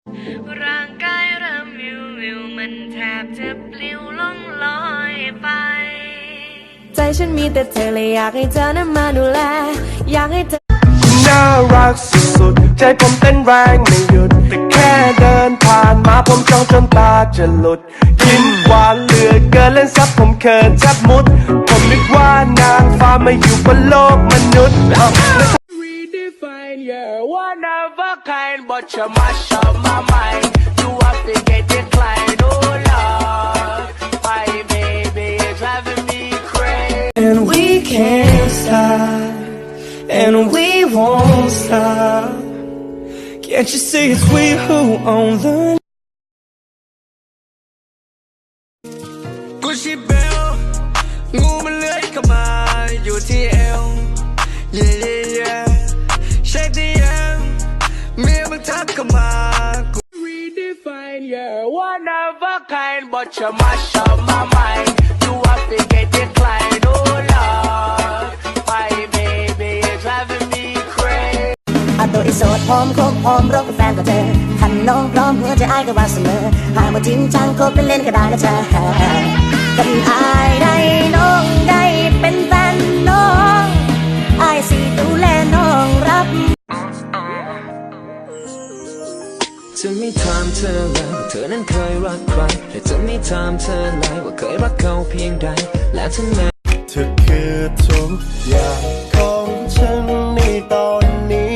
ร่างกายเริ่มวิวมันแทบจะปลิวล่องลอยไปใจฉันมีแต่เธอเลยอยากให้เธอนั้นมาดูแลอยากให้เธอน่ารักสุดๆใจผมเต้นแรงไม่หยุดแต่แค่เดินผ่านมาผมจ้องจนตาจะหลุดยิ้มหวานเหลือเกินเล่นซับผมเขินแทบมุดผมนึกว่านางฟ้ามาอยู่บนโลกมนุษย์Redefine yeah one of a kind but you mash up my mind you have to get declined oh Lord my baby is driving me crazy and we can't stop and we won't stop can't you see it's we who own the Gucci belt งูมันเลื้อยเข้ามาอยู่ที่เอว yeah yeah yeah เช็คดีเอ็มเมียมึงทักเข้ามา Redefine yeah one of a kind but you mash up my mind you have to get declined oh Lord my baby is driving me crazy อาตัวอีโสดพร้อมคบพร้อมรบกับแฟนกับเธอคันน้องพร้อมหัวใจอ้ายก็ว่าเสมอหากว่าจริงจังคบเล่นๆก็ได้นะจ๊ะกันอ้ายได้น้องได้เป็นแฟนน้องอ้ายสิดูแลน้องรับจะไม่ถามเธอเลยว่าเธอนั้นเคยรักใครแต่จะไม่ถามเธอเลยว่าเคยรักเขาเพียงใดและทำไมเธอคือทุกอย่างของฉันในตอนนี้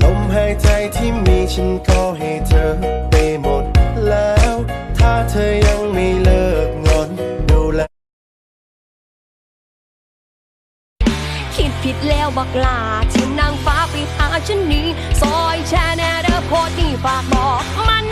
ลมหายใจที่มีฉันก็ให้เธอไปหมดแล้วถ้าเธอยังไม่เลิกงอนดูแลคิดผิดแล้วบักลาที่นางฟ้าไปหาฉันนี้ซอยแชร์แน่เด้อโพสต์นี่ฝากบอกมัน